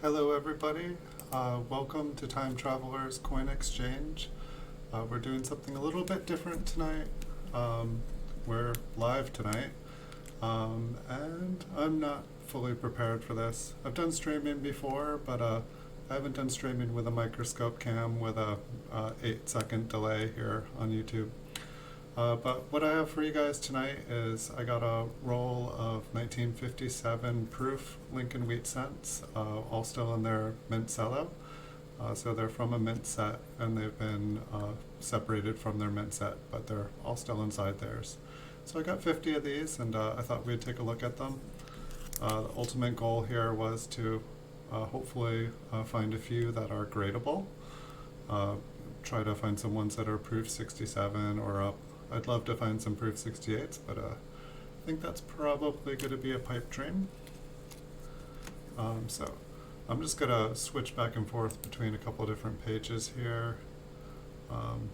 Hello everybody, welcome to Time Traveler's Coin Exchange. We're doing something a little bit different tonight. We're live tonight, and I'm not fully prepared for this. I've done streaming before, but I haven't done streaming with a microscope cam with a 8-second delay here on YouTube. But what I have for you guys tonight is I got a roll of 1957 proof Lincoln Wheat cents, all still in their Mint Cello. So they're from a mint set, and they've been separated from their mint set, but they're all still inside theirs. So I got 50 of these, and I thought we'd take a look at them. The ultimate goal here was to hopefully find a few that are gradable. Try to find some ones that are proof 67 or up. I'd love to find some proof 68s, but I think that's probably going to be a pipe dream. So I'm just going to switch back and forth between a couple of different pages here,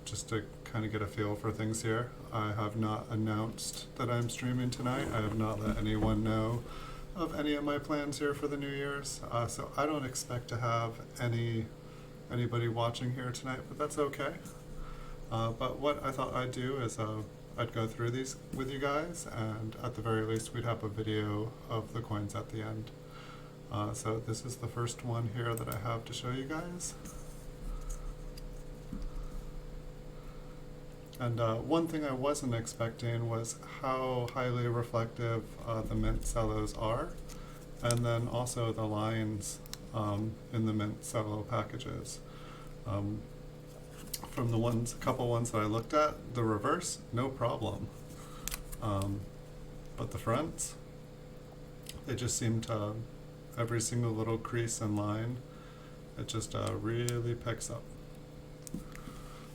just to kind of get a feel for things here. I have not announced that I'm streaming tonight. I have not let anyone know of any of my plans here for the New Year's, so I don't expect to have anybody watching here tonight, but that's okay. But what I thought I'd do is I'd go through these with you guys, and at the very least we'd have a video of the coins at the end. So this is the first one here that I have to show you guys. And one thing I wasn't expecting was how highly reflective the Mint Cellos are, and then also the lines in the Mint Cello packages. From the a couple ones that I looked at, the reverse, no problem. But the fronts, they just seem to, every single little crease and line, it just really picks up.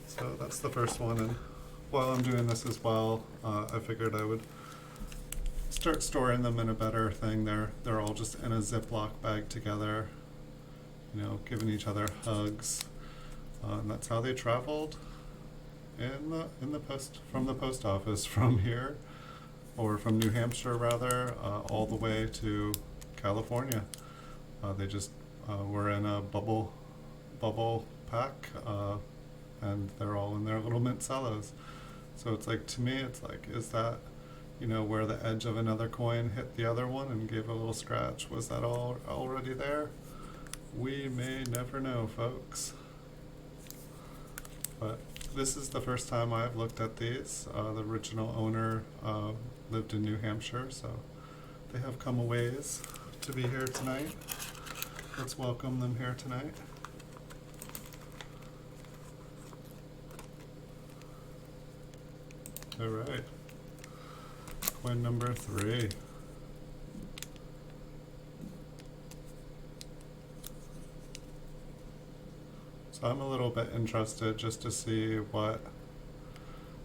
So that's the first one, and while I'm doing this as well, I figured I would start storing them in a better thing. They're all just in a Ziploc bag together, you know, giving each other hugs. And that's how they traveled in the from the post office from here, or from New Hampshire rather, all the way to California. They just were in a bubble pack, and they're all in their little Mint Cellos. So it's like, to me, it's like, is that, you know, where the edge of another coin hit the other one and gave a little scratch? Was that all already there? We may never know, folks. But this is the first time I've looked at these. The original owner lived in New Hampshire, so they have come a ways to be here tonight. Let's welcome them here tonight. All right, coin number 3. So I'm a little bit interested just to see what,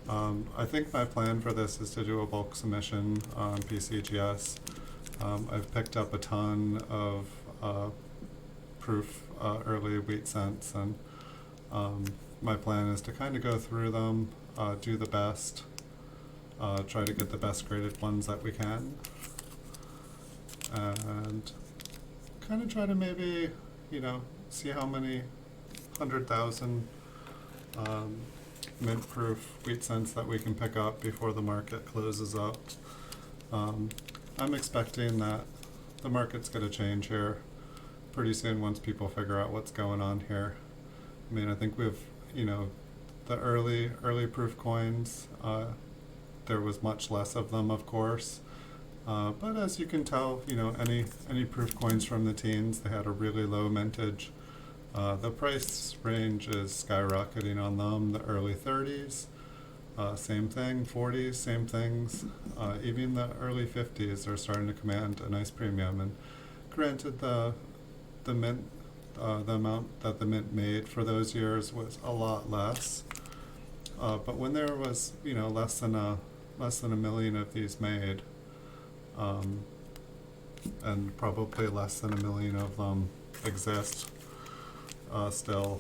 I think my plan for this is to do a bulk submission on PCGS. I've picked up a ton of proof early wheat cents, and my plan is to kind of go through them, do the best, try to get the best graded ones that we can, and kind of try to maybe, you know, see how many 100,000 mint proof wheat cents that we can pick up before the market closes up. I'm expecting that the market's going to change here pretty soon once people figure out what's going on here. I mean, I think we've, you know, the early proof coins, there was much less of them, of course. But as you can tell, you know, any proof coins from the teens, they had a really low mintage. The price range is skyrocketing on them. The early 30s, same thing. 40s, same things. Even the early 50s are starting to command a nice premium. And granted, the mint, the amount that the mint made for those years was a lot less. But when there was, you know, less than a million of these made, and probably less than a million of them exist. Still,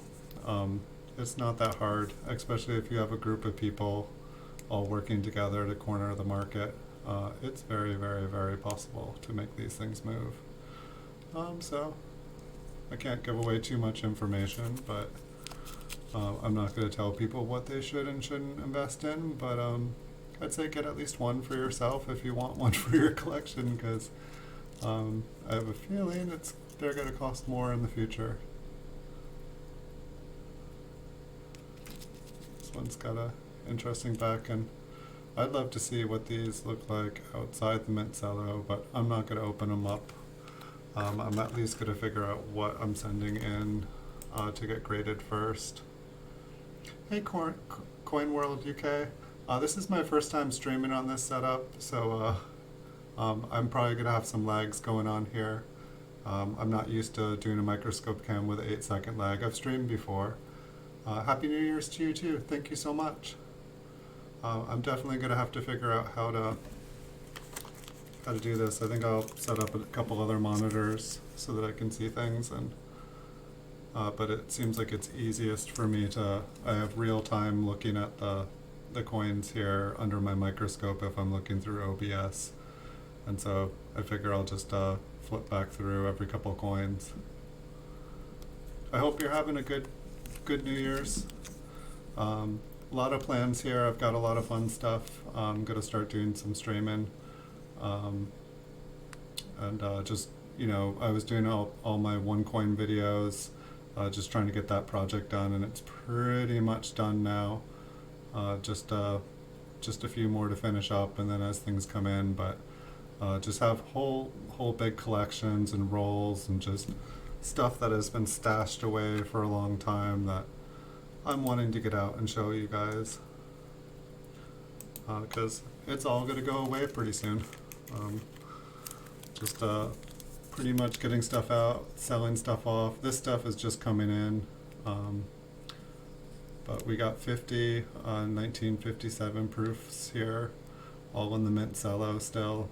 it's not that hard, especially if you have a group of people all working together to corner the market. It's very, very, very possible to make these things move. So I can't give away too much information, but I'm not going to tell people what they should and shouldn't invest in, but I'd say get at least one for yourself if you want one for your collection, because I have a feeling they're going to cost more in the future. This one's got a interesting back, and I'd love to see what these look like outside the Mint Cello, but I'm not going to open them up. I'm at least going to figure out what I'm sending in to get graded first. Hey Coin World UK, this is my first time streaming on this setup, so I'm probably going to have some lags going on here. I'm not used to doing a microscope cam with an 8-second lag. I've streamed before. Happy New Year's to you too. Thank you so much. I'm definitely going to have to figure out how to do this. I think I'll set up a couple other monitors so that I can see things, and but it seems like it's easiest for me I have real time looking at the coins here under my microscope if I'm looking through OBS, and so I figure I'll just flip back through every couple coins. I hope you're having a good New Year's. A lot of plans here. I've got a lot of fun stuff. I'm going to start doing some streaming. Just, I was doing all my OneCoin videos, just trying to get that project done, and it's pretty much done now. Just a few more to finish up, and then as things come in, but just have whole big collections and rolls and just stuff that has been stashed away for a long time that I'm wanting to get out and show you guys, because it's all going to go away pretty soon. Just pretty much getting stuff out, selling stuff off. This stuff is just coming in, but we got 50 1957 proofs here, all in the Mint Cello still.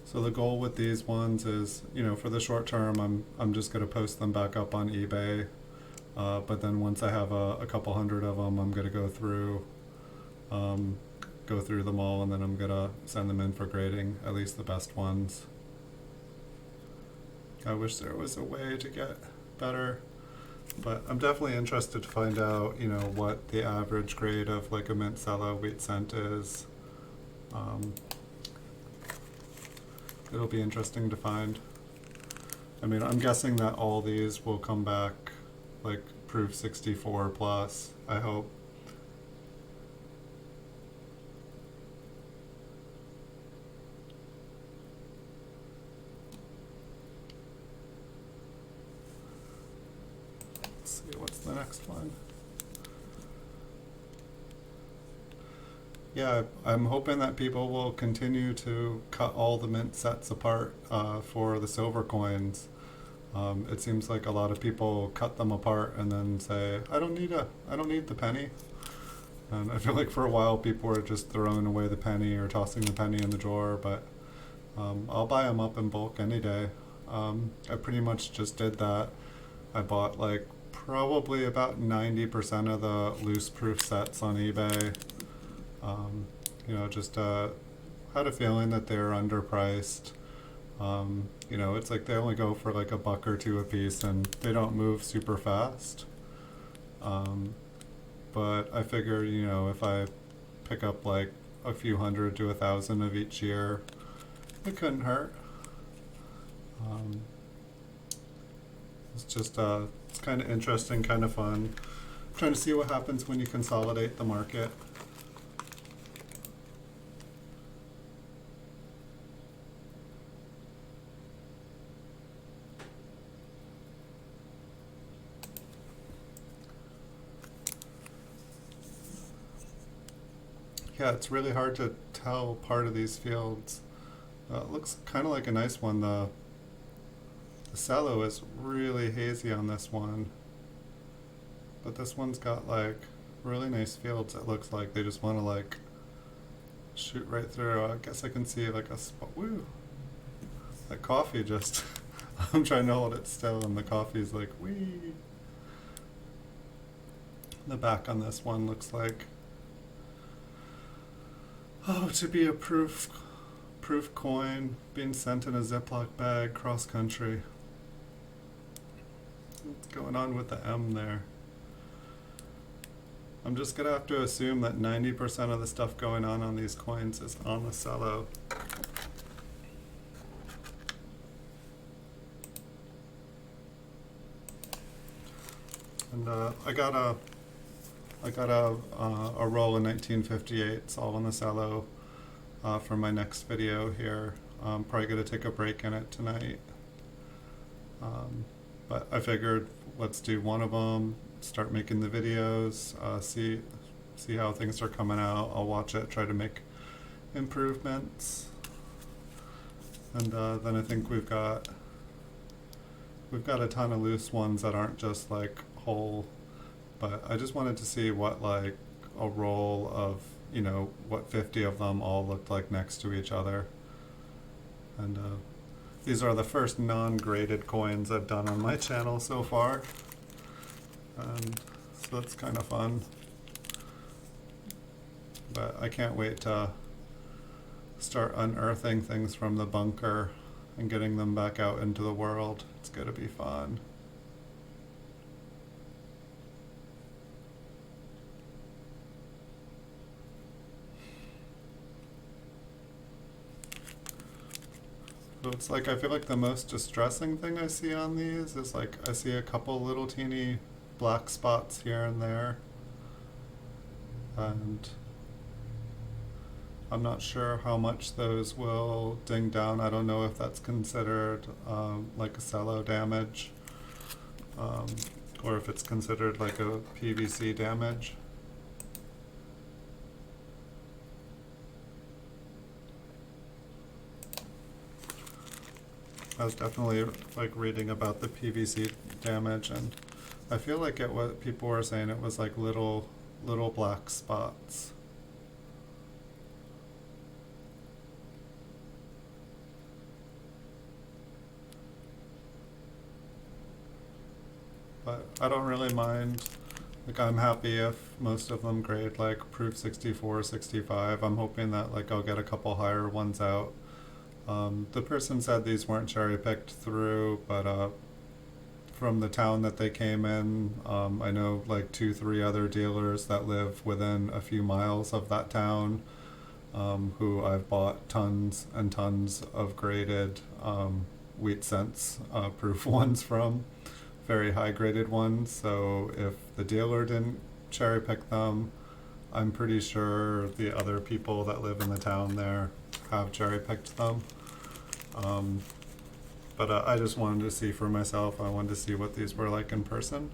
So the goal with these ones is, for the short term, I'm just going to post them back up on eBay. But then once I have a couple hundred of them, I'm going to go through them all, and then I'm going to send them in for grading, at least the best ones. I wish there was a way to get better, but I'm definitely interested to find out, what the average grade of like a Mint Cello wheat cent is. It'll be interesting to find. I mean, I'm guessing that all these will come back like proof 64 plus, I hope. Let's see, what's the next one? Yeah, I'm hoping that people will continue to cut all the mint sets apart for the silver coins. It seems like a lot of people cut them apart and then say, I don't need the penny. And I feel like for a while people were just throwing away the penny or tossing the penny in the drawer, but I'll buy them up in bulk any day. I pretty much just did that. I bought like probably about 90% of the loose proof sets on eBay. Just had a feeling that they're underpriced. It's like they only go for like $1 or $2 a piece, and they don't move super fast. But I figure, if I pick up like a few hundred to 1,000 of each year, it couldn't hurt. It's just it's kind of interesting, kind of fun, trying to see what happens when you consolidate the market. Yeah, it's really hard to tell part of these fields. It looks kind of like a nice one. The cello is really hazy on this one, but this one's got like really nice fields. It looks like they just want to like shoot right through. I guess I can see like a spot. Woo! That coffee just, I'm trying to hold it still and the coffee's like, wee! The back on this one looks like, Oh, to be a proof coin being sent in a Ziploc bag cross country. What's going on with the M there? I'm just gonna have to assume that 90% of the stuff going on these coins is on the cello. And I got a roll in 1958. It's all on the cello for my next video here. I'm probably gonna take a break in it tonight. But I figured let's do one of them, start making the videos, see how things are coming out. I'll watch it, try to make improvements, and then I think we've got a ton of loose ones that aren't just like whole. But I just wanted to see what like a roll of, you know, what 50 of them all looked like next to each other. And these are the first non-graded coins I've done on my channel so far. So that's kind of fun. But I can't wait to start unearthing things from the bunker and getting them back out into the world. It's gonna be fun. So it's like, I feel like the most distressing thing I see on these is like, I see a couple little teeny black spots here and there. And I'm not sure how much those will ding down. I don't know if that's considered like a cello damage, or if it's considered like a PVC damage. I was definitely like reading about the PVC damage, and I feel like what people were saying, it was like little black spots. But I don't really mind. Like, I'm happy if most of them grade like proof 64, 65. I'm hoping that like I'll get a couple higher ones out. The person said these weren't cherry picked through, but from the town that they came in, I know like 2-3 other dealers that live within a few miles of that town, who I've bought tons and tons of graded wheat cents proof ones from, very high graded ones. So if the dealer didn't cherry pick them, I'm pretty sure the other people that live in the town there have cherry picked them. But I just wanted to see for myself. I wanted to see what these were like in person.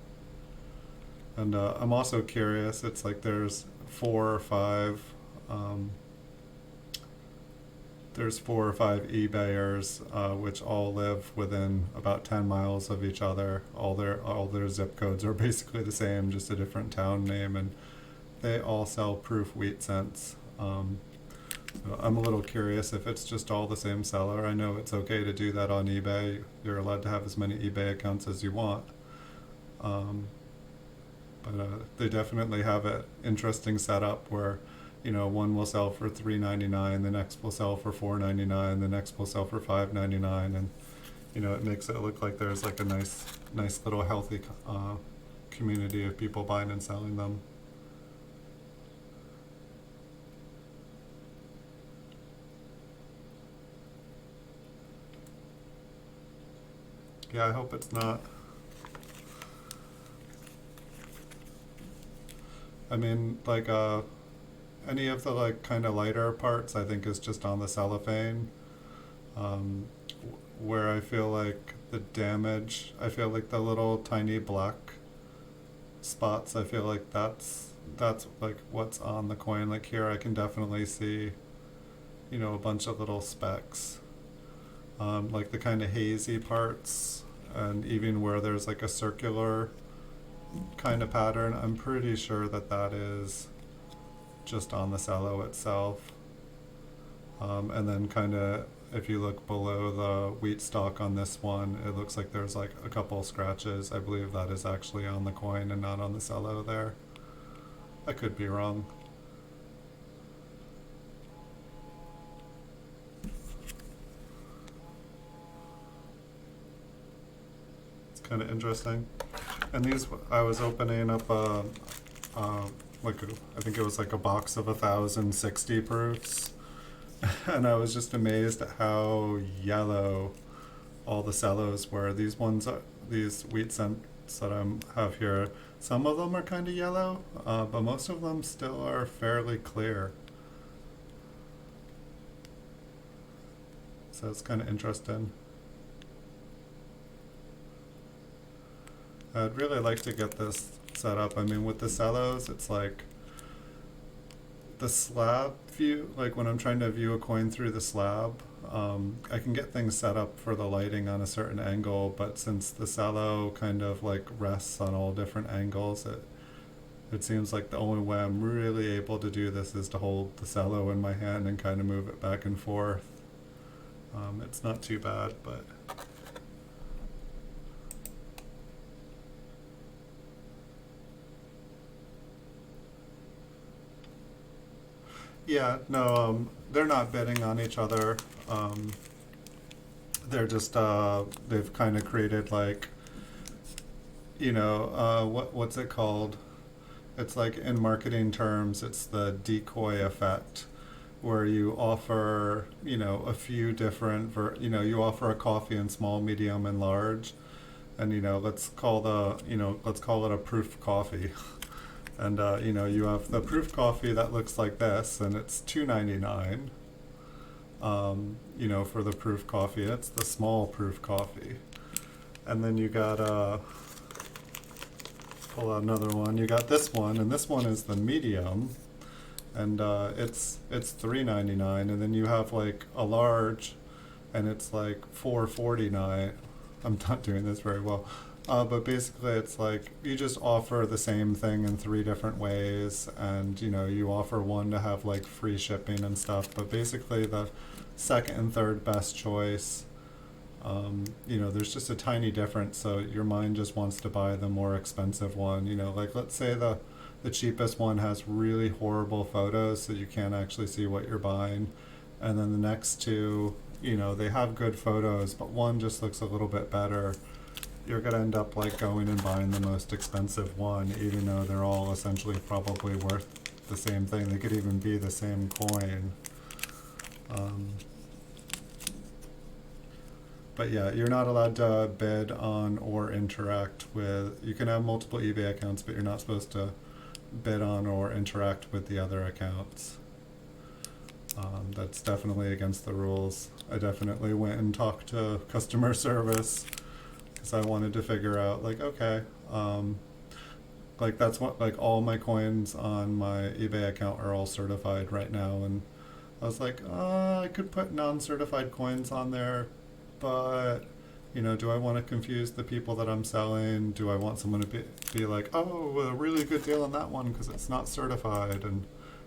And I'm also curious, it's like there's 4 or 5 eBayers, which all live within about 10 miles of each other. All their zip codes are basically the same, just a different town name, and they all sell proof wheat cents. I'm a little curious if it's just all the same seller. I know it's okay to do that on eBay. You're allowed to have as many eBay accounts as you want. But they definitely have an interesting setup where, you know, one will sell for $3.99, the next will sell for $4.99, the next will sell for $5.99, and you know, it makes it look like there's like a nice little healthy community of people buying and selling them. Yeah, I hope it's not. I mean, like, any of the, like, kind of lighter parts, I think is just on the cellophane. Where I feel like the damage, I feel like the little tiny black spots, I feel like that's like what's on the coin. Like here I can definitely see, you know, a bunch of little specks. Like the kind of hazy parts, and even where there's like a circular kind of pattern, I'm pretty sure that is just on the cello itself. And then kind of, if you look below the wheat stalk on this one, it looks like there's like a couple scratches. I believe that is actually on the coin and not on the cello there. I could be wrong. kind of interesting. And these, I was opening up like I think it was like a box of 1,060 proofs, and I was just amazed at how yellow all the cellos were. These ones, these wheat scents that I have here, some of them are kind of yellow, but most of them still are fairly clear. So it's kind of interesting. I'd really like to get this set up. I mean, with the cellos, it's like the slab view, like when I'm trying to view a coin through the slab, I can get things set up for the lighting on a certain angle, but since the cello kind of like rests on all different angles, it seems like the only way I'm really able to do this is to hold the cello in my hand and kind of move it back and forth. It's not too bad, but yeah, no, they're not bidding on each other. Um, they're just they've kind of created like, what's it called? It's like in marketing terms, it's the decoy effect, where you offer, a few different, you offer a coffee in small, medium, and large, and let's call it a proof coffee. And you have the proof coffee that looks like this, and it's $2.99. For the proof coffee, it's the small proof coffee. And then you got pull out another one. You got this one, and this one is the medium, and it's $3.99. And then you have like a large, and it's like $4.49. I'm not doing this very well. But basically, it's like you just offer the same thing in three different ways, and you offer one to have like free shipping and stuff. But basically, the second and third best choice, there's just a tiny difference. So your mind just wants to buy the more expensive one. Like let's say the cheapest one has really horrible photos, so you can't actually see what you're buying, and then the next two, they have good photos, but one just looks a little bit better. You're going to end up like going and buying the most expensive one, even though they're all essentially probably worth the same thing. They could even be the same coin. But yeah, you're not allowed to bid on or interact with, you can have multiple eBay accounts, but you're not supposed to bid on or interact with the other accounts. That's definitely against the rules. I definitely went and talked to customer service, because I wanted to figure out, like, okay, like that's what, like all my coins on my eBay account are all certified right now, and I was like, I could put non-certified coins on there, but do I want to confuse the people that I'm selling? Do I want someone to be like, oh, a really good deal on that one because it's not certified, and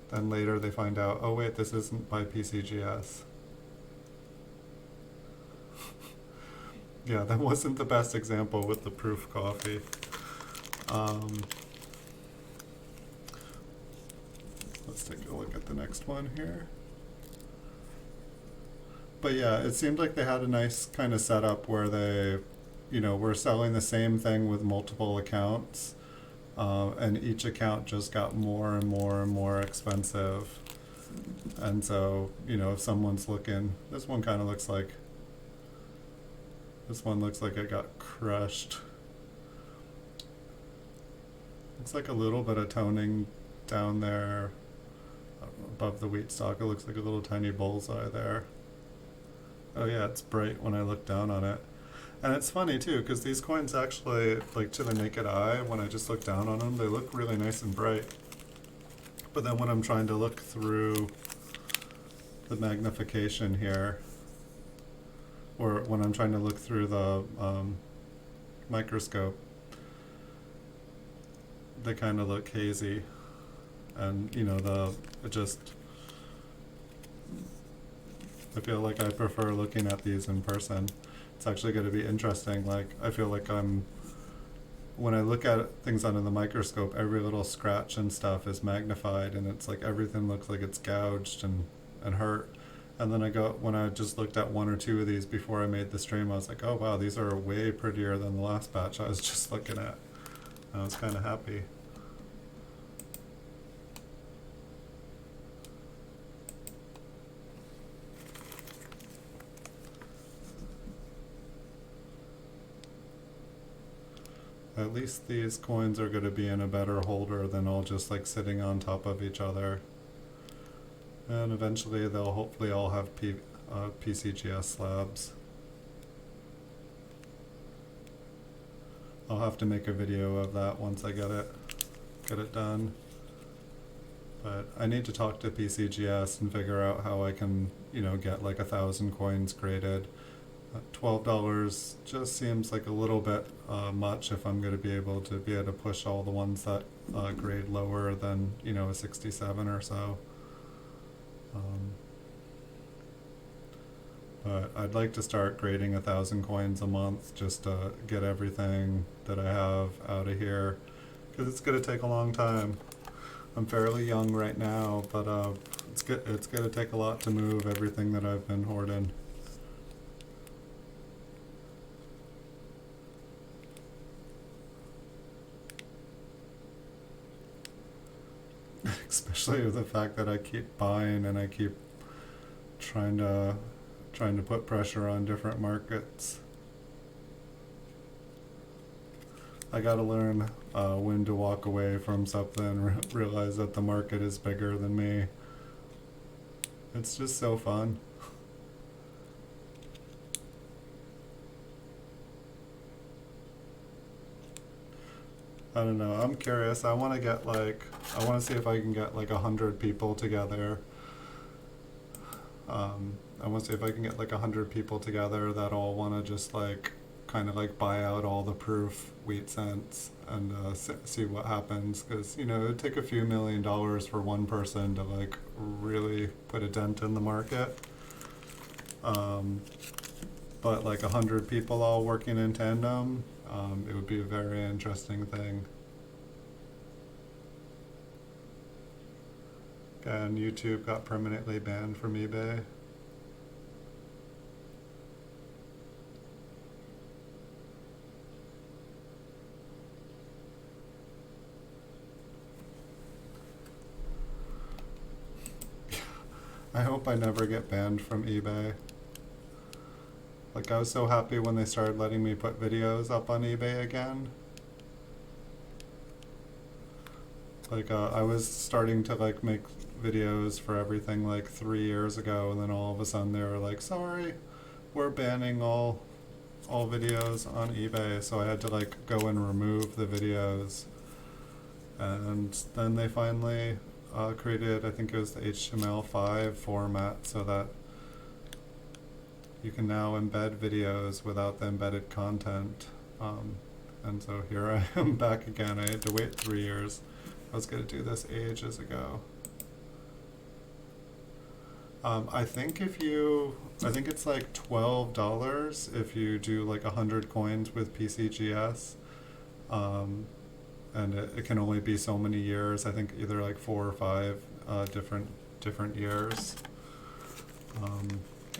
then later they find out, oh wait, this isn't by PCGS. Yeah, that wasn't the best example with the proof coffee. Let's take a look at the next one here. But yeah, it seemed like they had a nice kind of setup where they, were selling the same thing with multiple accounts, and each account just got more and more and more expensive. And so, if someone's looking, this one looks like it got crushed. Looks like a little bit of toning down there above the wheat stalk. It looks like a little tiny bullseye there. Oh yeah, it's bright when I look down on it. And it's funny too, because these coins actually, like to the naked eye, when I just look down on them, they look really nice and bright. But then when I'm trying to look through the magnification here, or when I'm trying to look through the microscope, they kind of look hazy, and I feel like I prefer looking at these in person. It's actually going to be interesting. Like I feel like when I look at things under the microscope, every little scratch and stuff is magnified, and it's like everything looks like it's gouged and hurt. And then when I just looked at one or two of these before I made the stream, I was like, oh wow, these are way prettier than the last batch I was just looking at. I was kind of happy. At least these coins are going to be in a better holder than all just like sitting on top of each other. And eventually they'll hopefully all have PCGS slabs. I'll have to make a video of that once I get it done. But I need to talk to PCGS and figure out how I can, get like 1,000 coins graded. $12 just seems like a little bit much if I'm going to be able to push all the ones that grade lower than a 67 or so. But I'd like to start grading 1,000 coins a month just to get everything that I have out of here, because it's going to take a long time. I'm fairly young right now, but it's going to take a lot to move everything that I've been hoarding. Especially with the fact that I keep buying and I keep trying to put pressure on different markets. I gotta learn when to walk away from something, realize that the market is bigger than me. It's just so fun. I don't know, I'm curious. I want to see if I can get like 100 people together. I want to see if I can get like 100 people together that all want to just like kind of like buy out all the proof wheat cents and see what happens, because it would take a few $1 million for one person to like really put a dent in the market. But like 100 people all working in tandem, it would be a very interesting thing. And YouTube got permanently banned from eBay. I hope I never get banned from eBay. Like, I was so happy when they started letting me put videos up on eBay again. Like, I was starting to like make videos for everything like 3 years ago, and then all of a sudden they were like, sorry, we're banning all videos on eBay. So I had to like go and remove the videos. And then they finally created, I think it was the HTML5 format, so that you can now embed videos without the embedded content. And so here I am back again. I had to wait 3 years. I was going to do this ages ago. I think it's like $12 if you do like 100 coins with PCGS. And it can only be so many years. I think either like 4 or 5 different years.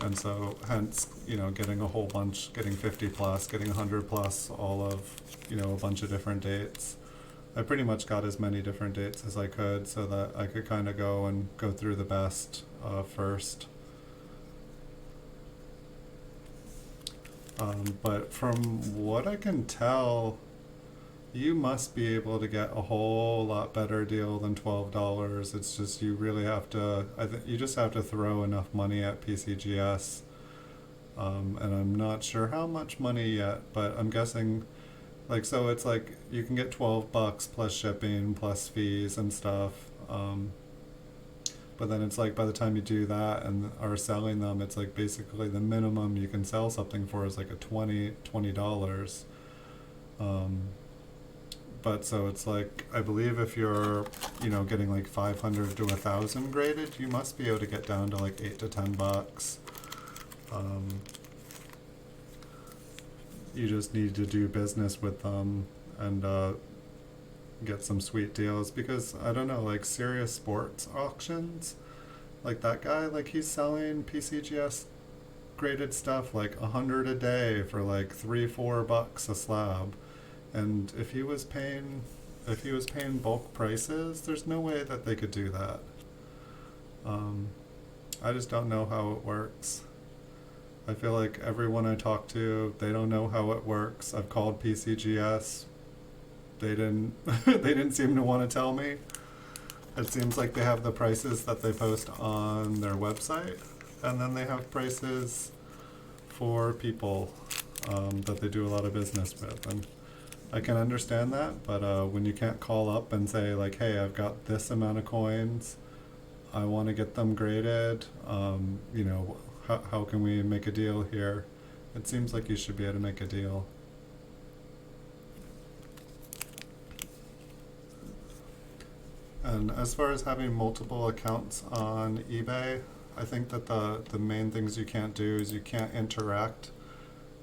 And so hence, getting a whole bunch, getting 50 plus, getting 100 plus, all of, a bunch of different dates. I pretty much got as many different dates as I could so that I could kind of go through the best first. But from what I can tell, you must be able to get a whole lot better deal than $12. It's just you really have to, you just have to throw enough money at PCGS. And I'm not sure how much money yet, but I'm guessing, like, so it's like you can get $12 plus shipping plus fees and stuff. But then it's like by the time you do that and are selling them, it's like basically the minimum you can sell something for is like a $20. But so it's like, I believe if you're, getting like 500 to 1,000 graded, you must be able to get down to like $8 to $10. You just need to do business with them and get some sweet deals, because I don't know, like serious sports auctions, Like that guy, like he's selling PCGS graded stuff like 100 a day for like $3-4 a slab. And if he was paying bulk prices, there's no way that they could do that. Um, I just don't know how it works. I feel like everyone I talk to, they don't know how it works. I've called PCGS. They didn't they didn't seem to want to tell me. It seems like they have the prices that they post on their website, and then they have prices for people that they do a lot of business with. And I can understand that, but when you can't call up and say like, hey, I've got this amount of coins, I want to get them graded, how can we make a deal here? It seems like you should be able to make a deal. And as far as having multiple accounts on eBay, I think that the main things you can't do is you can't interact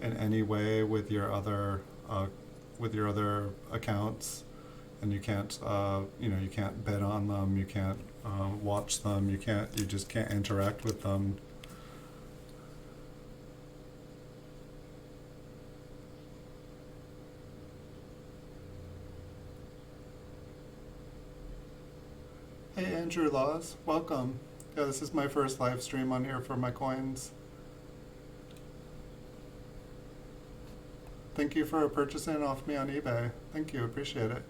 in any way with your other accounts, and you can't you can't bid on them, you can't watch them, you just can't interact with them. Hey Andrew Laws, welcome. Yeah, this is my first live stream on here for my coins. Thank you for purchasing off me on eBay. Thank you, appreciate it.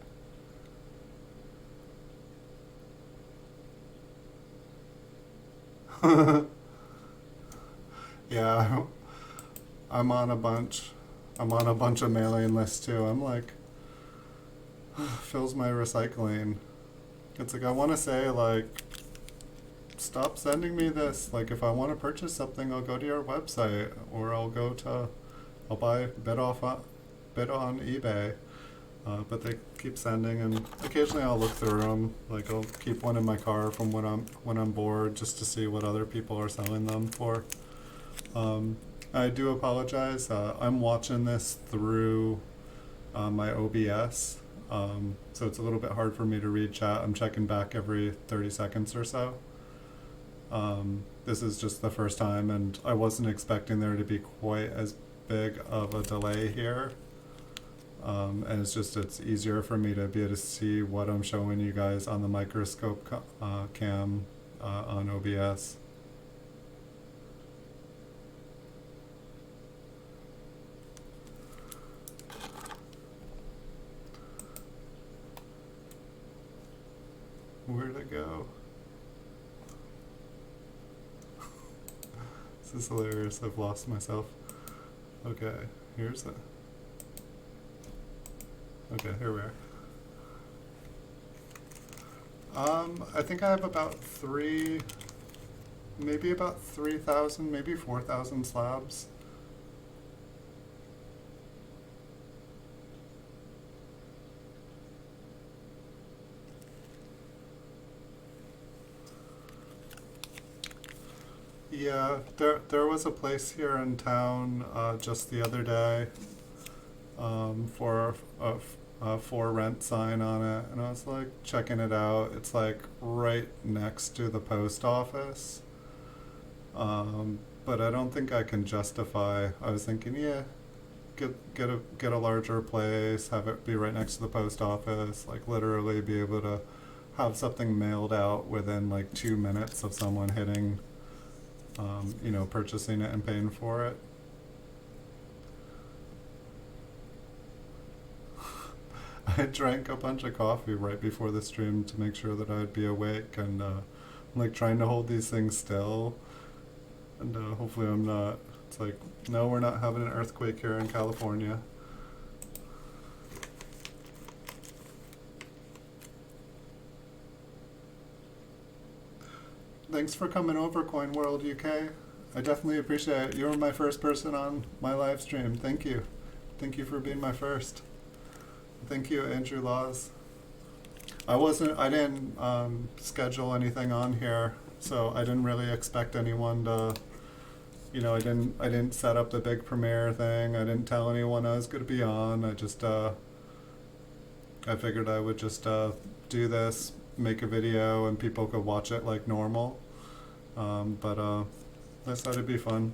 Yeah, I'm on a bunch. I'm on a bunch of mailing lists too. I'm like, fills my recycling. It's like I want to say like, stop sending me this. Like if I want to purchase something, I'll go to your website, or I'll buy bid on eBay. But they keep sending, and occasionally I'll look through them. Like I'll keep one in my car from when I'm bored, just to see what other people are selling them for. I do apologize. I'm watching this through my OBS, so it's a little bit hard for me to read chat. I'm checking back every 30 seconds or so. This is just the first time, and I wasn't expecting there to be quite as big of a delay here. And it's easier for me to be able to see what I'm showing you guys on the microscope cam on OBS. Where'd it go? This is hilarious. I've lost myself. Okay, here's it. Okay, here we are. I think I have about maybe about 3,000, maybe 4,000 slabs. Yeah, there was a place here in town just the other day for a for rent sign on it, and I was like checking it out. It's like right next to the post office, but I don't think I can justify. I was thinking, yeah, get a larger place, have it be right next to the post office, like literally be able to have something mailed out within like 2 minutes of someone hitting, purchasing it and paying for it. I drank a bunch of coffee right before the stream to make sure that I'd be awake, and I'm like trying to hold these things still, and hopefully I'm not. It's like, no, we're not having an earthquake here in California. Thanks for coming over, Coin World UK. I definitely appreciate it. You were my first person on my live stream. Thank you. Thank you for being my first. Thank you, Andrew Laws. I didn't schedule anything on here, so I didn't really expect anyone to, I didn't set up the big premiere thing. I didn't tell anyone I was going to be on. I figured I would just do this, make a video, and people could watch it like normal. But I thought it'd be fun.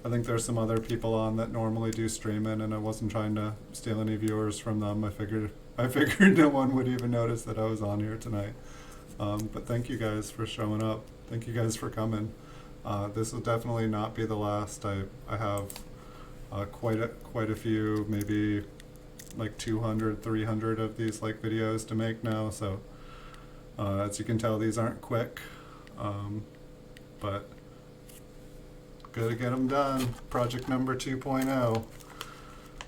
I think there's some other people on that normally do streaming, and I wasn't trying to steal any viewers from them. I figured no one would even notice that I was on here tonight. But thank you guys for showing up. Thank you guys for coming. This will definitely not be the last. I have quite a few, maybe like 200, 300 of these like videos to make now. So as you can tell, these aren't quick, but gotta get them done. Project number 2.0.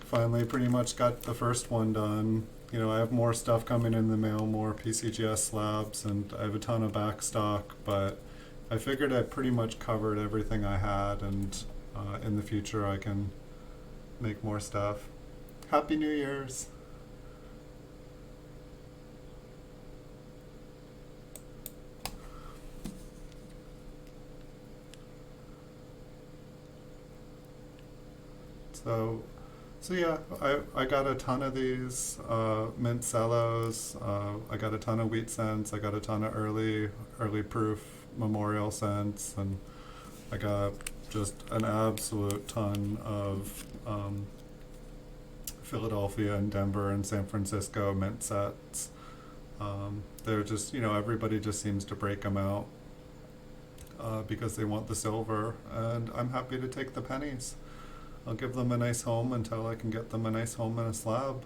Finally pretty much got the first one done. You know, I have more stuff coming in the mail, more PCGS slabs, and I have a ton of back stock, but I figured I pretty much covered everything I had, and in the future I can make more stuff. Happy New Year's! So yeah, I got a ton of these Mint Cellos. I got a ton of wheat cents. I got a ton of early proof memorial cents, and I got just an absolute ton of Philadelphia and Denver and San Francisco mint sets. They're just, you know, everybody just seems to break them out because they want the silver, and I'm happy to take the pennies. I'll give them a nice home until I can get them a nice home in a slab.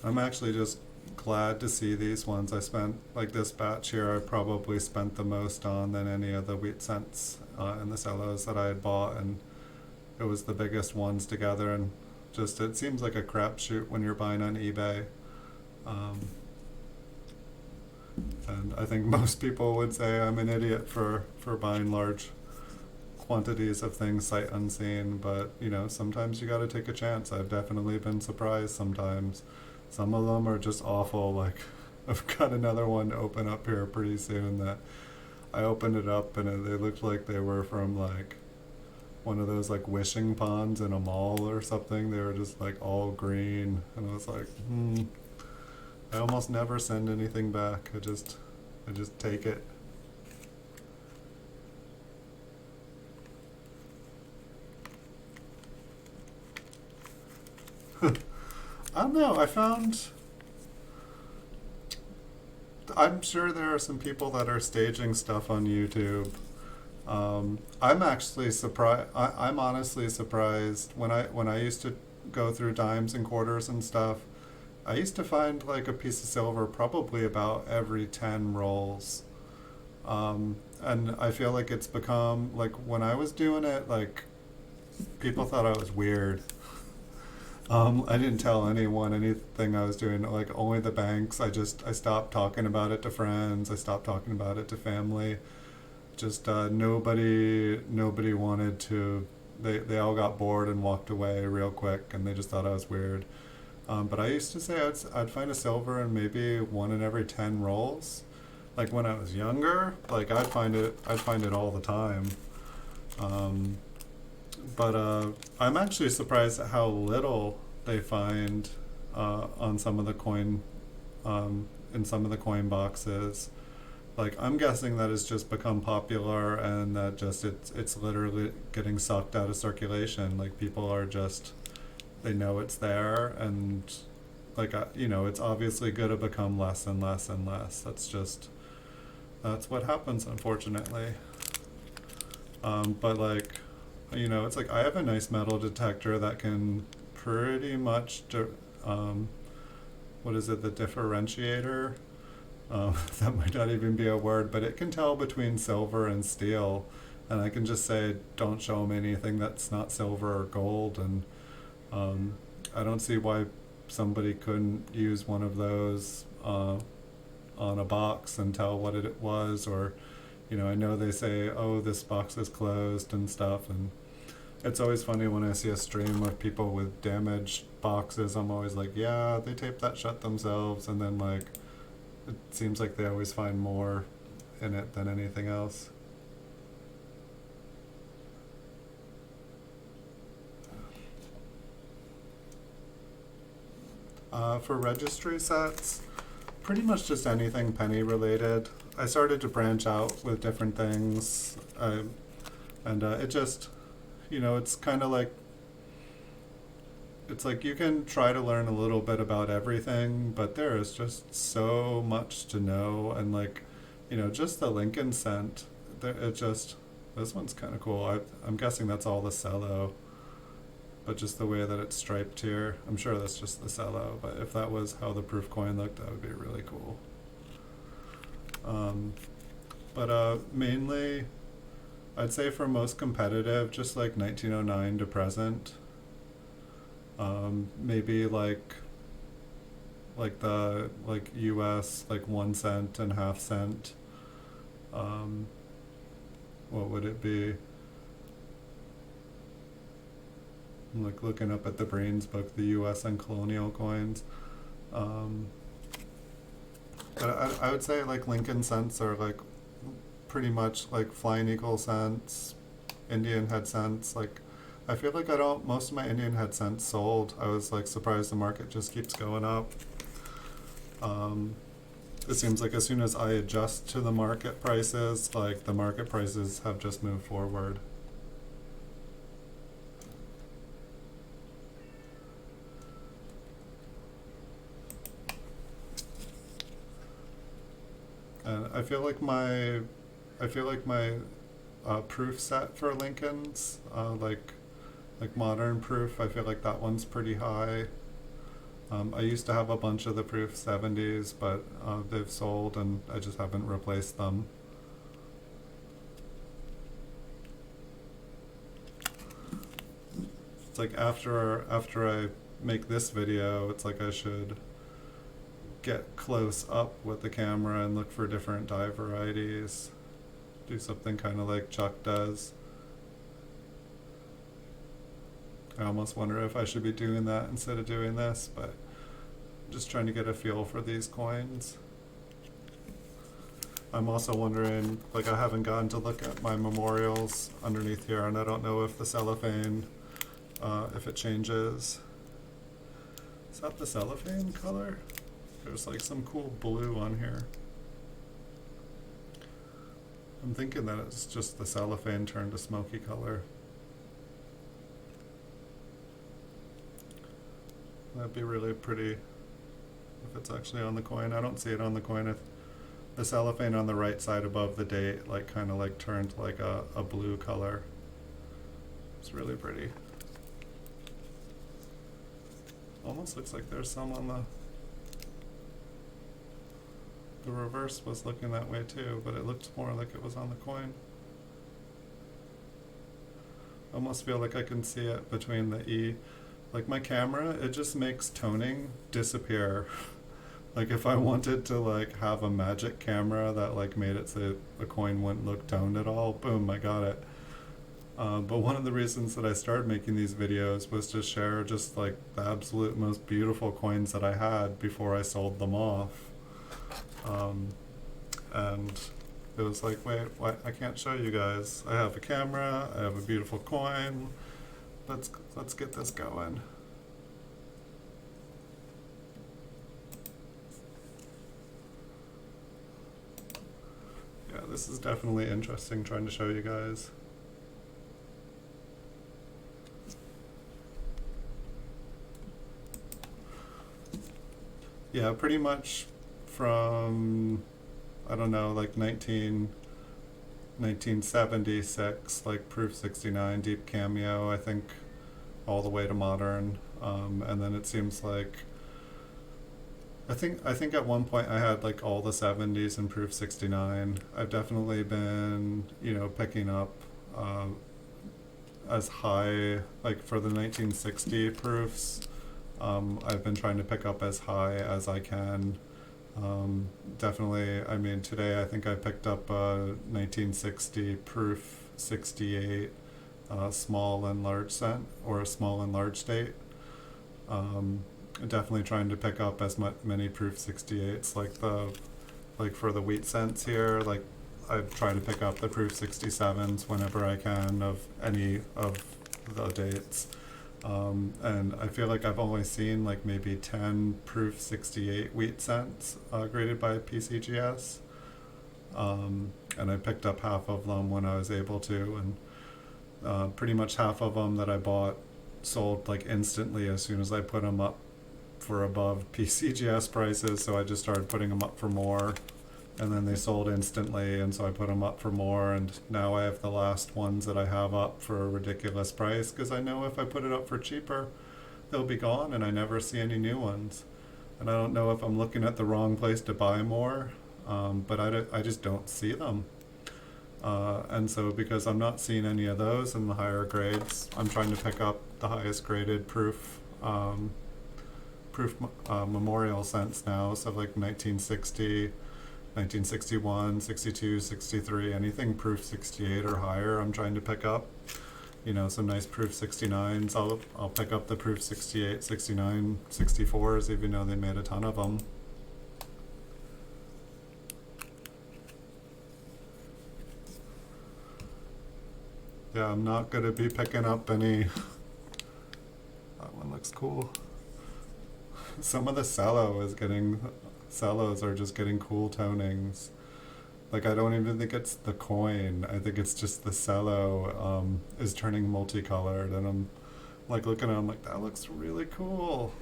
I'm actually just glad to see these ones. I spent, like this batch here, I probably spent the most on than any of the wheat cents and the cellos that I had bought, and it was the biggest ones together, and just it seems like a crapshoot when you're buying on eBay. And I think most people would say I'm an idiot for buying large quantities of things sight unseen, but you know, sometimes you gotta take a chance. I've definitely been surprised sometimes. Some of them are just awful, like I've got another one to open up here pretty soon that I opened it up and they looked like they were from like one of those like wishing ponds in a mall or something. They were just like all green, and I was like, I almost never send anything back. I just take it. I don't know. I'm sure there are some people that are staging stuff on YouTube. I'm actually surprised. I'm honestly surprised when I used to go through dimes and quarters and stuff. I used to find like a piece of silver probably about every 10 rolls. And I feel like it's become, like when I was doing it, like people thought I was weird. I didn't tell anyone anything I was doing, like only the banks. I stopped talking about it to friends. I stopped talking about it to family. Just nobody wanted to, they all got bored and walked away real quick, and they just thought I was weird. But I used to say I'd find a silver in maybe 1 in every 10 rolls. Like when I was younger, like I'd find it all the time. But I'm actually surprised at how little they find on some of the coin, in some of the coin boxes. Like I'm guessing that it's just become popular, and that just it's literally getting sucked out of circulation. Like people are just, they know it's there, and like you know, it's obviously going to become less and less and less. That's what happens, unfortunately. But like, you know, it's like I have a nice metal detector that can pretty much what is it, the differentiator, that might not even be a word, but it can tell between silver and steel, and I can just say don't show them anything that's not silver or gold, and I don't see why somebody couldn't use one of those on a box and tell what it was. Or you know, I know they say, oh, this box is closed and stuff, and it's always funny when I see a stream of people with damaged boxes. I'm always like, yeah, they taped that shut themselves, and then like it seems like they always find more in it than anything else. For registry sets, pretty much just anything penny related. I started to branch out with different things, and it just, it's kind of like, it's like you can try to learn a little bit about everything, but there is just so much to know, and like, just the Lincoln cent, this one's kind of cool. I'm guessing that's all the cello, but just the way that it's striped here, I'm sure that's just the cello, but if that was how the proof coin looked, that would be really cool. But mainly, I'd say for most competitive, just like 1909 to present. Maybe like the US, like 1 cent and half cent. What would it be? I'm like looking up at the Brains book, the US and colonial coins. But I would say like Lincoln cents are like pretty much like Flying Eagle cents, Indian head cents. Like I feel like most of my Indian head cents sold. I was like surprised the market just keeps going up. It seems like as soon as I adjust to the market prices, like the market prices have just moved forward. And I feel like my proof set for Lincoln's, like modern proof, I feel like that one's pretty high. I used to have a bunch of the proof 70s, but they've sold and I just haven't replaced them. It's like after I make this video, it's like I should get close up with the camera and look for different die varieties. Do something kind of like Chuck does. I almost wonder if I should be doing that instead of doing this, but I'm just trying to get a feel for these coins. I'm also wondering, like I haven't gotten to look at my memorials underneath here, and I don't know if the cellophane, if it changes. Is that the cellophane color? There's like some cool blue on here. I'm thinking that it's just the cellophane turned a smoky color. That'd be really pretty if it's actually on the coin. I don't see it on the coin. If the cellophane on the right side above the date like kind of like turned like a blue color. It's really pretty. Almost looks like there's some on the reverse was looking that way too, but it looked more like it was on the coin. Almost feel like I can see it between the E. Like my camera, it just makes toning disappear. Like if I wanted to like have a magic camera that like made it so the coin wouldn't look toned at all, boom, I got it. But one of the reasons that I started making these videos was to share just like the absolute most beautiful coins that I had before I sold them off. And it was like, wait, what? I can't show you guys. I have a camera, I have a beautiful coin. Let's get this going. Yeah, this is definitely interesting trying to show you guys. Yeah, pretty much from, I don't know, like 1976, like Proof 69, Deep Cameo, I think, all the way to modern. And then it seems like, I think at one point I had like all the 70s in Proof 69. I've definitely been, picking up as high, like for the 1960 proofs, I've been trying to pick up as high as I can. Definitely, I mean, today I think I picked up 1960 Proof 68 small and large cent, or a small and large state. Definitely trying to pick up as many Proof 68s, like for the wheat cents here, like I've tried to pick up the Proof 67s whenever I can of any of the dates. And I feel like I've only seen like maybe 10 proof 68 wheat cents graded by PCGS. And I picked up half of them when I was able to, and pretty much half of them that I bought sold like instantly as soon as I put them up for above PCGS prices. So I just started putting them up for more, and then they sold instantly, and so I put them up for more, and now I have the last ones that I have up for a ridiculous price, because I know if I put it up for cheaper, they'll be gone, and I never see any new ones. And I don't know if I'm looking at the wrong place to buy more, but I just don't see them. And so because I'm not seeing any of those in the higher grades, I'm trying to pick up the highest graded memorial cents now, so like 1960, 1961, 62, 63, anything proof 68 or higher I'm trying to pick up. You know, some nice proof 69s. I'll pick up the proof 68, 69, 64s, even though they made a ton of them. Yeah, I'm not going to be picking up any. That one looks cool. Some of the cellos are just getting cool tonings. Like, I don't even think it's the coin. I think it's just the cello is turning multicolored, and I'm like looking at it, I'm like, that looks really cool.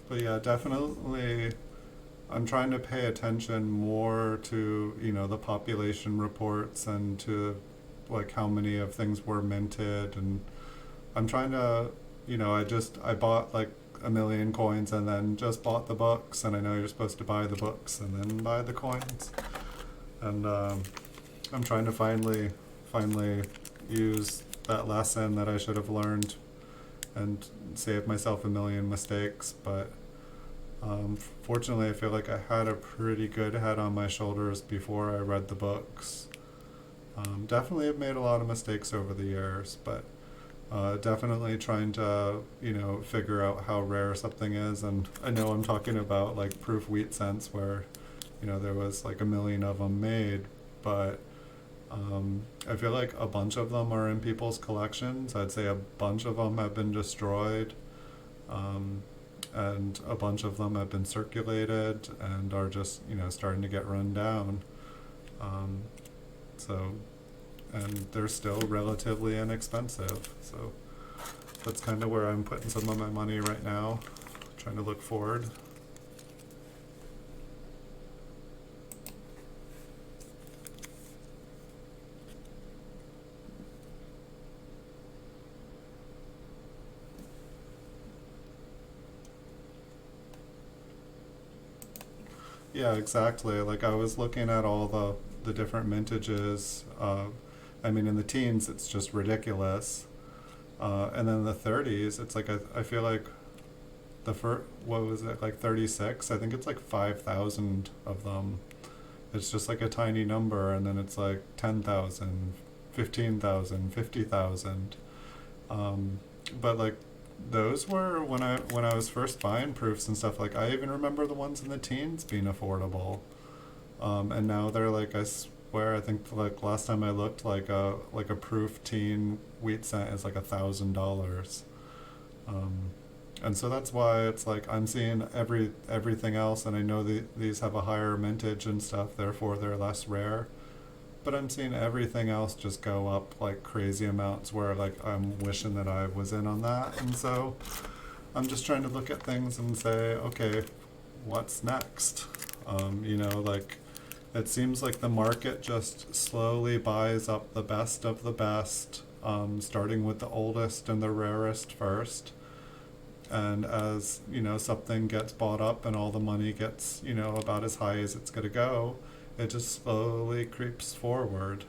But yeah, definitely I'm trying to pay attention more to, you know, the population reports and to like how many of things were minted, and I'm trying to, you know, I bought like a million coins and then just bought the books, and I know you're supposed to buy the books and then buy the coins. And I'm trying to finally use that lesson that I should have learned and save myself a million mistakes. But fortunately, I feel like I had a pretty good head on my shoulders before I read the books. Definitely have made a lot of mistakes over the years, but definitely trying to, you know, figure out how rare something is. And I know I'm talking about like proof wheat cents where, you know, there was like a million of them made, but I feel like a bunch of them are in people's collections. I'd say a bunch of them have been destroyed, and a bunch of them have been circulated and are just, you know, starting to get run down. So, and they're still relatively inexpensive. So that's kind of where I'm putting some of my money right now, trying to look forward. Yeah, exactly. Like I was looking at all the different mintages. I mean, in the teens, it's just ridiculous. And then the 30s, it's like I feel like what was it, like 36? I think it's like 5,000 of them. It's just like a tiny number, and then it's like 10,000, 15,000, 50,000. But like those were when I was first buying proofs and stuff. Like I even remember the ones in the teens being affordable, and now they're like, I swear, I think like last time I looked, like a proof teen wheat cent is like $1,000. And so that's why it's like I'm seeing everything else, and I know these have a higher mintage and stuff, therefore they're less rare. But I'm seeing everything else just go up like crazy amounts where like I'm wishing that I was in on that. And so I'm just trying to look at things and say, okay, what's next? You know, like it seems like the market just slowly buys up the best of the best, starting with the oldest and the rarest first. And as, you know, something gets bought up and all the money gets, you know, about as high as it's going to go, it just slowly creeps forward.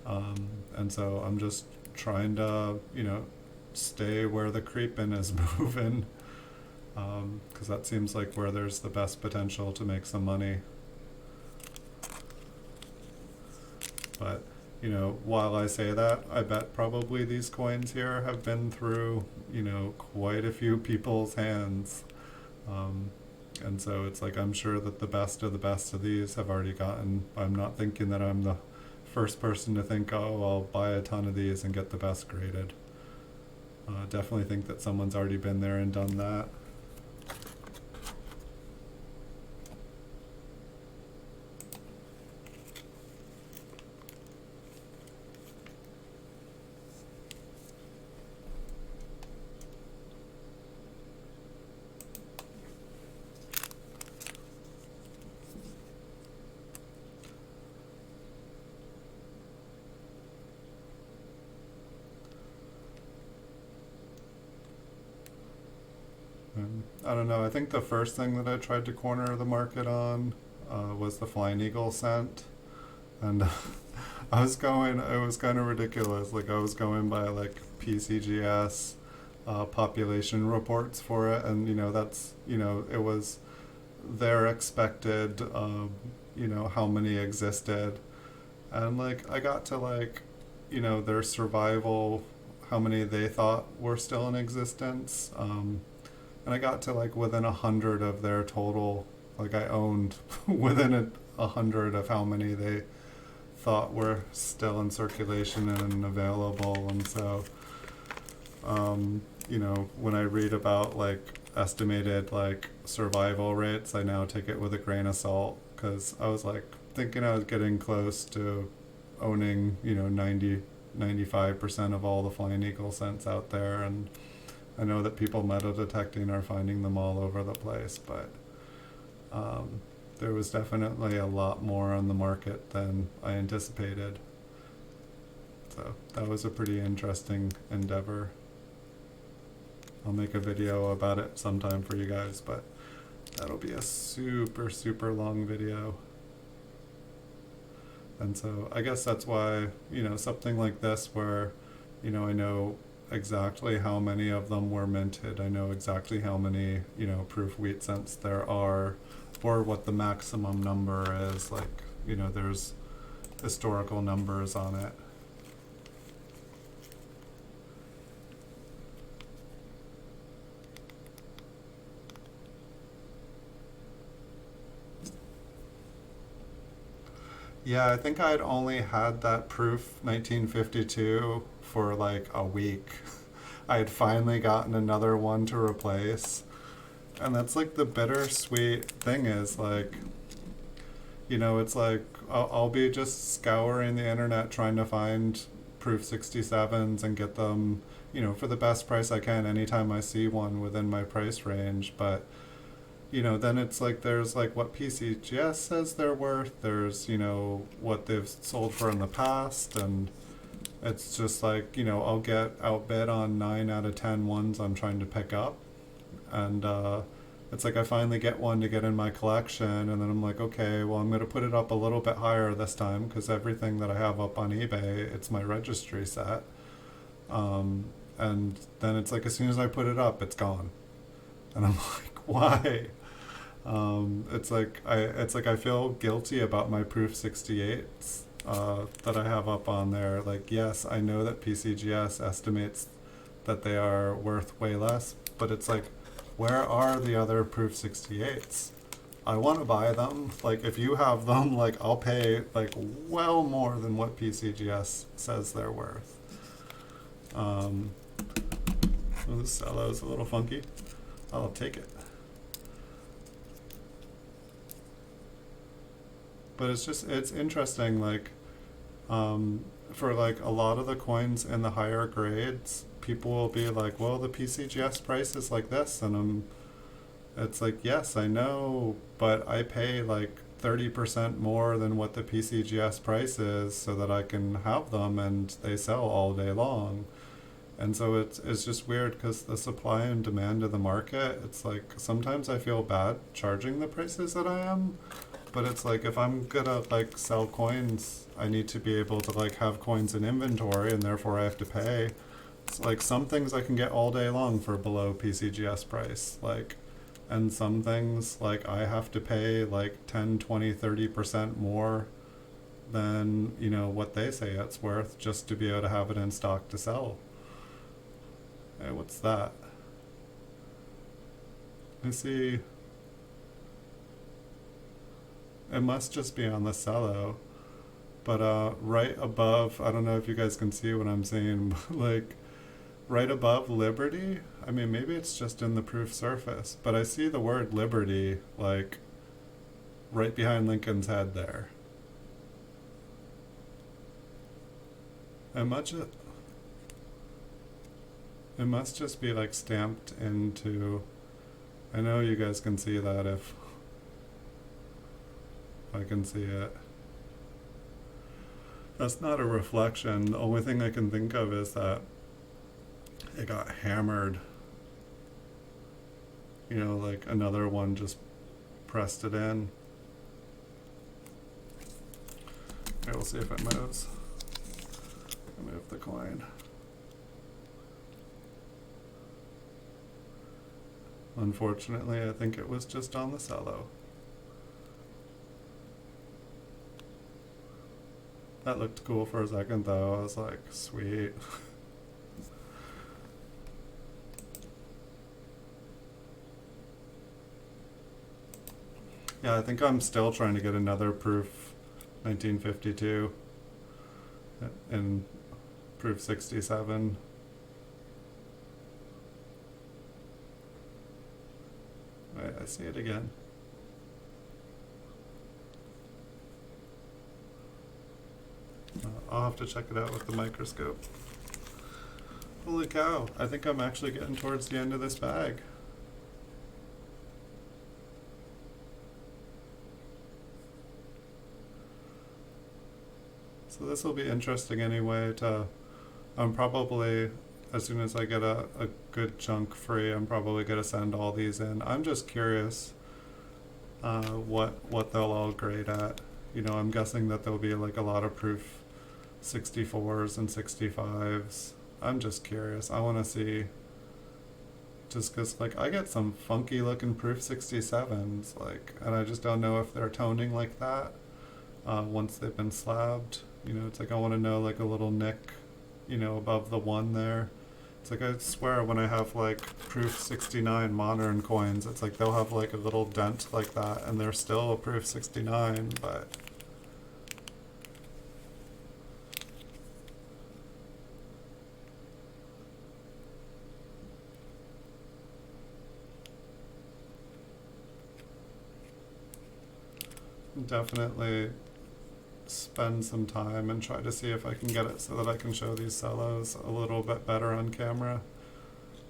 And so I'm just trying to, you know, stay where the creeping is moving, because that seems like where there's the best potential to make some money. But, you know, while I say that, I bet probably these coins here have been through, you know, quite a few people's hands. And so it's like I'm sure that the best of these have already gotten. I'm not thinking that I'm the first person to think, oh, I'll buy a ton of these and get the best graded. Definitely think that someone's already been there and done that. I don't know. I think the first thing that I tried to corner the market on was the Flying Eagle cent, and I was going. It was kind of ridiculous. Like I was going by like PCGS population reports for it, and that's it was their expected how many existed, and like I got to like their survival, how many they thought were still in existence. And I got to like within 100 of their total. Like I owned within 100 of how many they thought were still in circulation and available. And so, when I read about like estimated like survival rates, I now take it with a grain of salt, because I was like thinking I was getting close to owning 95% of all the Flying Eagle cents out there. And I know that people metal detecting are finding them all over the place, but there was definitely a lot more on the market than I anticipated. So that was a pretty interesting endeavor. I'll make a video about it sometime for you guys, but that'll be a super, super long video. And so I guess that's why, something like this where, I know exactly how many of them were minted. I know exactly how many, proof wheat cents there are, or what the maximum number is. Like, there's historical numbers on it. Yeah, I think I'd only had that proof 1952 for like a week. I had finally gotten another one to replace. And that's like the bittersweet thing is like, it's like I'll be just scouring the internet trying to find proof 67s and get them, for the best price I can anytime I see one within my price range. But then it's like there's like what PCGS says they're worth, there's, what they've sold for in the past, and it's just like, I'll get outbid on 9 out of 10 ones I'm trying to pick up. And it's like I finally get one to get in my collection, and then I'm like, okay, well, I'm going to put it up a little bit higher this time, because everything that I have up on eBay, it's my registry set. And then it's like as soon as I put it up, it's gone. And I'm like, why? It's like I feel guilty about my proof 68s that I have up on there. Like, yes, I know that PCGS estimates that they are worth way less, but it's like, where are the other proof 68s? I want to buy them. Like, if you have them, like, I'll pay like well more than what PCGS says they're worth. This cello is a little funky. I'll take it. But it's interesting, like, for like a lot of the coins in the higher grades, people will be like, well, the PCGS price is like this, and it's like, yes, I know, but I pay like 30% more than what the PCGS price is so that I can have them, and they sell all day long. And so it's just weird, because the supply and demand of the market, it's like sometimes I feel bad charging the prices that I am. But it's like, if I'm gonna like sell coins, I need to be able to like have coins in inventory, and therefore I have to pay. It's like some things I can get all day long for below PCGS price, like, and some things like I have to pay like 10, 20, 30% more than, what they say it's worth, just to be able to have it in stock to sell. Hey, what's that? I see. It must just be on the cello. But right above, I don't know if you guys can see what I'm saying, but like right above Liberty, I mean, maybe it's just in the proof surface, but I see the word Liberty like right behind Lincoln's head there. It must, it must just be like stamped into, I know you guys can see that if I can see it. That's not a reflection. The only thing I can think of is that it got hammered. You know, like another one just pressed it in. Okay, we'll see if it moves. Move the coin. Unfortunately, I think it was just on the cello. That looked cool for a second though. I was like, sweet. Yeah, I think I'm still trying to get another proof 1952 and proof 67. Wait, I see it again. I'll have to check it out with the microscope. Holy cow, I think I'm actually getting towards the end of this bag. So this will be interesting anyway to, I'm probably, as soon as I get a good chunk free, I'm probably going to send all these in. I'm just curious what they'll all grade at. You know, I'm guessing that there'll be like a lot of proof 64s and 65s. I'm just curious. I want to see, just because like I get some funky looking proof 67s, like, and I just don't know if they're toning like that once they've been slabbed. You know, it's like I want to know like a little nick, you know, above the one there. It's like I swear when I have like proof 69 modern coins, it's like they'll have like a little dent like that and they're still a proof 69, but definitely spend some time and try to see if I can get it so that I can show these cellos a little bit better on camera.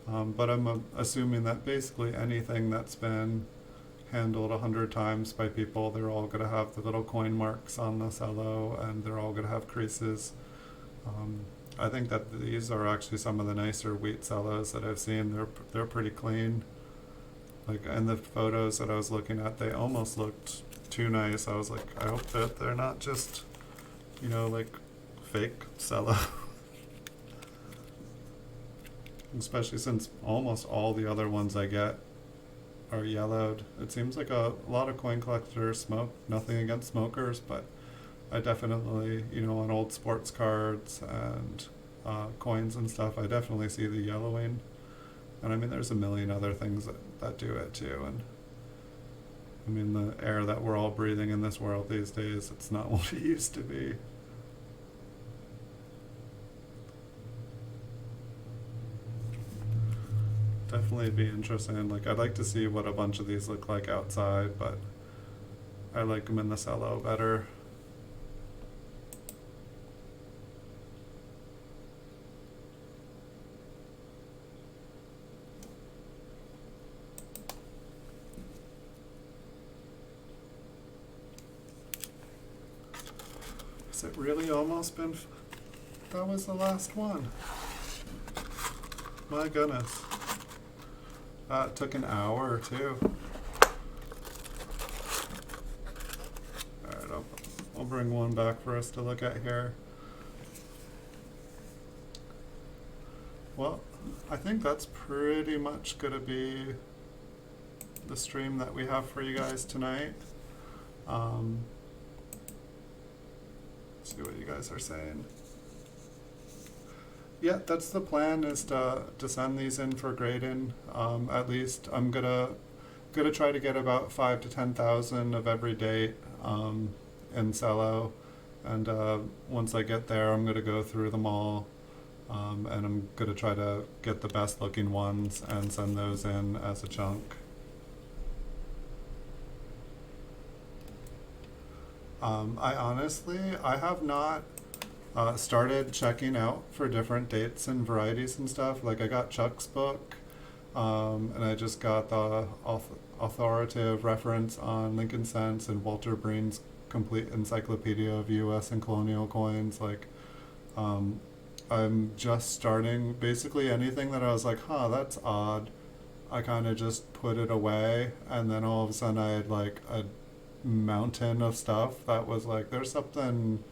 But I'm assuming that basically anything that's been handled 100 times by people, they're all going to have the little coin marks on the cello and they're all going to have creases. I think that these are actually some of the nicer wheat cellos that I've seen. They're pretty clean. Like in the photos that I was looking at, they almost looked too nice. I was like, I hope that they're not just, you know, like fake cello. Especially since almost all the other ones I get are yellowed. It seems like a lot of coin collectors smoke. Nothing against smokers, but I definitely, you know, on old sports cards and coins and stuff, I definitely see the yellowing. And I mean, there's a million other things that do it too. And I mean, the air that we're all breathing in this world these days, it's not what it used to be. Definitely be interesting. Like, I'd like to see what a bunch of these look like outside, but I like them in the cello better. Has it really almost been? That was the last one. My goodness. It took an hour or two. Alright, I'll bring one back for us to look at here. Well, I think that's pretty much going to be the stream that we have for you guys tonight. See what you guys are saying. Yeah, that's the plan, is to send these in for grading. At least I'm gonna try to get about 5,000 to 10,000 of every date. in Cello. And once I get there, I'm going to go through them all. And I'm going to try to get the best looking ones and send those in as a chunk. I have not started checking out for different dates and varieties and stuff. Like I got Chuck's book, and I just got the authoritative reference on Lincoln Cents and Walter Breen's complete encyclopedia of U.S. and colonial coins. Like, I'm just starting basically anything that I was like, huh, that's odd. I kind of just put it away, and then all of a sudden I had like a mountain of stuff that was like, there's something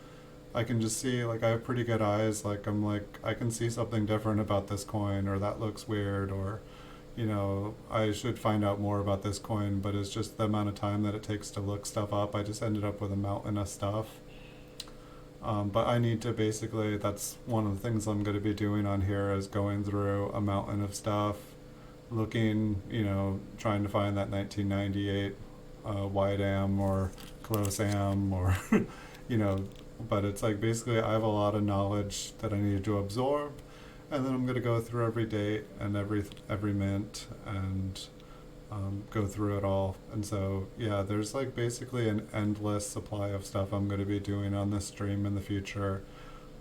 I can just see. Like I have pretty good eyes. Like I'm like, I can see something different about this coin, or that looks weird, or I should find out more about this coin, but it's just the amount of time that it takes to look stuff up. I just ended up with a mountain of stuff. But I need to basically, that's one of the things I'm going to be doing on here is going through a mountain of stuff, looking, trying to find that 1998 wide am or close am or, but it's like basically I have a lot of knowledge that I need to absorb, and then I'm going to go through every date and every mint and go through it all. And so yeah, there's like basically an endless supply of stuff I'm going to be doing on this stream in the future.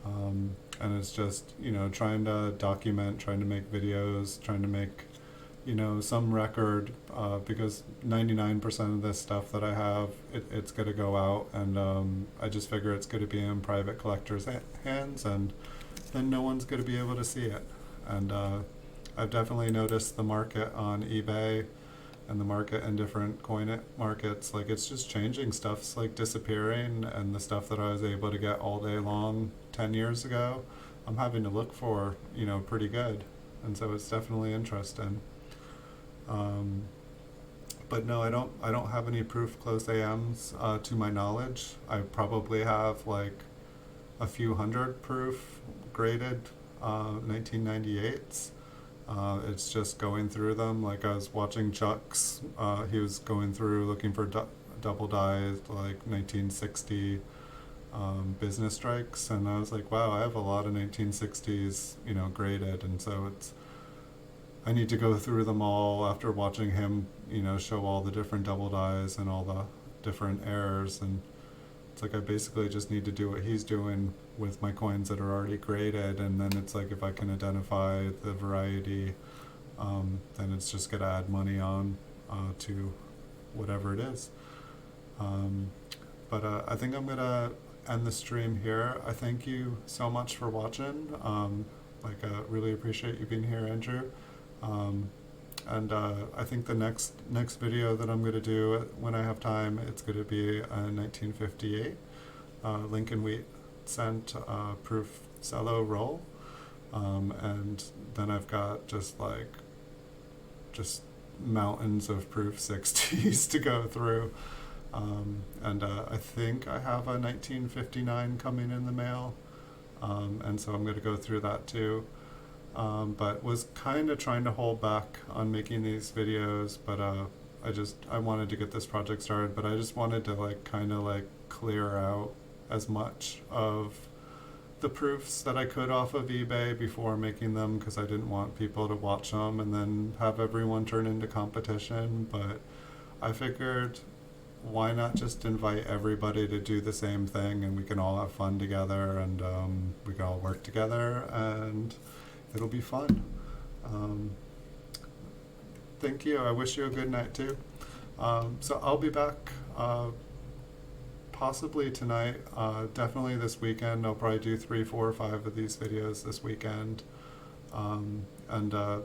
And it's just trying to document, trying to make videos, trying to make some record, because 99% of this stuff that I have, it's going to go out, and I just figure it's going to be in private collectors' hands, and then no one's going to be able to see it. And I've definitely noticed the market on eBay and the market in different coin markets, like it's just changing. Stuff's like disappearing, and the stuff that I was able to get all day long 10 years ago, I'm having to look for, pretty good. And so it's definitely interesting. But no, I don't have any proof close AMs to my knowledge. I probably have like a few hundred proof graded 1998s. It's just going through them. Like I was watching Chuck's, he was going through looking for double dies like 1960 business strikes, and I was like, wow, I have a lot of 1960s graded. And so I need to go through them all after watching him show all the different double dies and all the different errors. And it's like I basically just need to do what he's doing with my coins that are already graded, and then it's like if I can identify the variety, then it's just going to add money on to whatever it is. But I think I'm going to end the stream here. I thank you so much for watching. Really appreciate you being here, Andrew. And I think the next video that I'm going to do when I have time, it's going to be a 1958 Lincoln Wheat Cent proof cello roll. And then I've got just mountains of proof 60s to go through. And I think I have a 1959 coming in the mail. And so I'm going to go through that too. But was kind of trying to hold back on making these videos, but I wanted to get this project started, but I just wanted to clear out as much of the proofs that I could off of eBay before making them, because I didn't want people to watch them and then have everyone turn into competition. But I figured, why not just invite everybody to do the same thing, and we can all have fun together, and we can all work together, and it'll be fun. Thank you. I wish you a good night too. So I'll be back possibly tonight, definitely this weekend. I'll probably do 3, 4, or 5 of these videos this weekend. And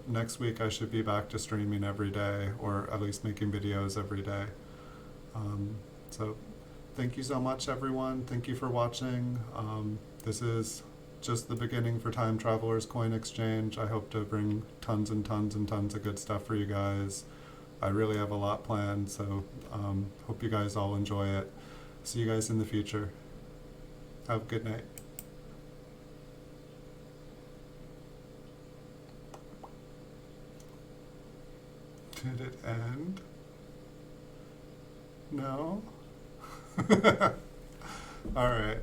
next week I should be back to streaming every day, or at least making videos every day. So thank you so much, everyone. Thank you for watching. This is just the beginning for Time Travelers Coin Exchange. I hope to bring tons and tons and tons of good stuff for you guys. I really have a lot planned, so hope you guys all enjoy it. See you guys in the future. Have a good night. Did it end? No? All right.